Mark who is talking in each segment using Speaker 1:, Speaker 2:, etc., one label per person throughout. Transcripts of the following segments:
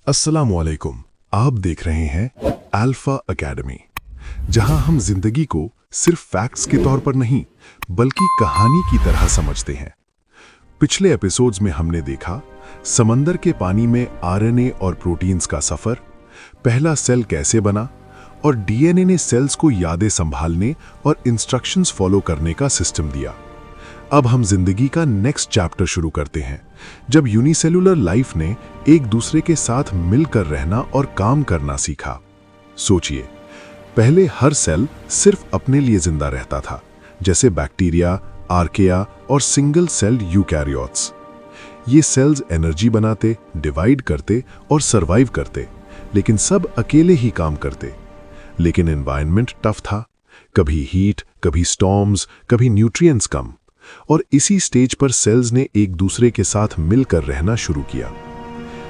Speaker 1: अस्सलामुअलैकुम। आप देख रहे हैं अल्फा एकेडमी, जहां हम जिंदगी को सिर्फ फैक्ट्स के तौर पर नहीं बल्कि कहानी की तरह समझते हैं। पिछले एपिसोड्स में हमने देखा समंदर के पानी में आरएनए और प्रोटीन्स का सफर, पहला सेल कैसे बना और डीएनए ने सेल्स को यादें संभालने और इंस्ट्रक्शंस फॉलो करने का सिस्टम दिया। अब हम जिंदगी का नेक्स्ट चैप्टर शुरू करते हैं, जब यूनिसेलुलर लाइफ ने एक दूसरे के साथ मिलकर रहना और काम करना सीखा। सोचिए, पहले हर सेल सिर्फ अपने लिए जिंदा रहता था, जैसे बैक्टीरिया, आर्किया और सिंगल सेल यूकैरियोट्स। ये सेल्स एनर्जी बनाते, डिवाइड करते और सरवाइव करते, लेकिन सब अकेले ही काम करते। लेकिन एनवायरनमेंट टफ था, कभी हीट, कभी स्टॉर्म्स, कभी न्यूट्रिएंट्स कम, और इसी स्टेज पर सेल्स ने एक दूसरे के साथ मिलकर रहना शुरू किया।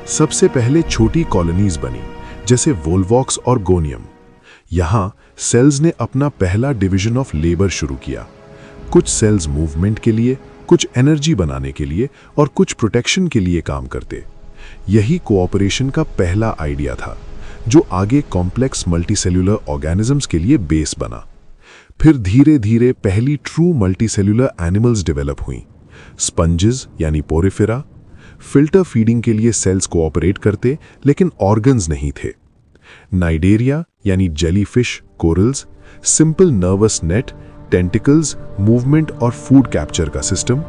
Speaker 1: सबसे पहले छोटी कॉलोनीज बनी, जैसे वोल्वॉक्स और गोनियम। यहां सेल्स ने अपना पहला डिवीजन ऑफ लेबर शुरू किया। कुछ सेल्स मूवमेंट के लिए, कुछ एनर्जी बनाने के लिए और कुछ प्रोटेक्शन के लिए काम करते। यही कोऑपरेशन का पहला आइडिया था, जो आगे कॉम्प्लेक्स मल्टीसेल्युलर ऑर्गेनिजम्स के लिए बेस बना। फिर धीरे धीरे पहली ट्रू मल्टीसेल्युलर एनिमल्स डेवलप हुई। स्पंजेस यानी पोरिफेरा, फिल्टर फीडिंग के लिए सेल्स कोऑपरेट करते, लेकिन ऑर्गन्स नहीं थे। नाइडेरिया यानी jellyfish, corals, simple nervous net, tentacles, movement और फूड कैप्चर का सिस्टम।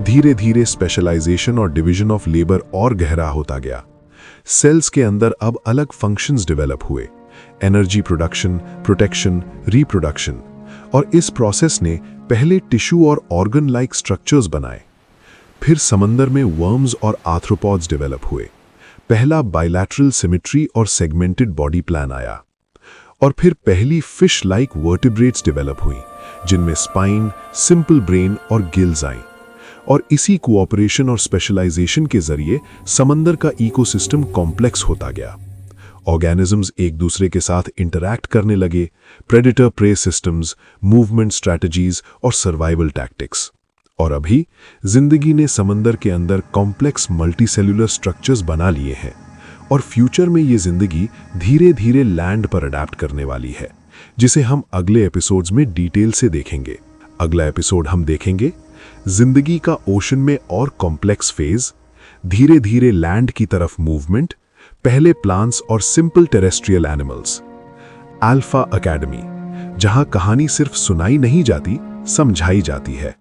Speaker 1: धीरे धीरे स्पेशलाइजेशन और डिवीजन ऑफ लेबर और गहरा होता गया। सेल्स के अंदर अब अलग फंक्शंस डेवलप हुए, एनर्जी प्रोडक्शन, प्रोटेक्शन, रिप्रोडक्शन, और इस प्रोसेस ने पहले टिश्यू और ऑर्गन लाइक स्ट्रक्चर्स बनाए। फिर समंदर में वर्म्स और आर्थ्रोपॉड्स डेवलप हुए। पहला बाइलैटरल सिमेट्री और सेगमेंटेड बॉडी प्लान आया। और फिर पहली फिश लाइक वर्टिब्रेट्स डेवलप हुई, जिनमें स्पाइन, सिंपल ब्रेन और गिल्स आई। और इसी कोऑपरेशन और स्पेशलाइजेशन के जरिए समंदर का इकोसिस्टम कॉम्प्लेक्स होता गया। ऑर्गेनिजम्स एक दूसरे के साथ इंटरैक्ट करने लगे, predator prey systems, movement strategies और सर्वाइवल टैक्टिक्स। और अभी जिंदगी ने समंदर के अंदर कॉम्प्लेक्स मल्टीसेल्युलर स्ट्रक्चर्स बना लिए हैं, और फ्यूचर में ये जिंदगी धीरे धीरे लैंड पर अडैप्ट करने वाली है, जिसे हम अगले एपिसोड्स में डिटेल से देखेंगे। अगला एपिसोड हम देखेंगे जिंदगी का ओशन में और कॉम्प्लेक्स फेज, धीरे धीरे लैंड की तरफ मूवमेंट, पहले प्लांट्स और simple terrestrial animals. Alpha academy, जहां कहानी सिर्फ सुनाई नहीं जाती, समझाई जाती है।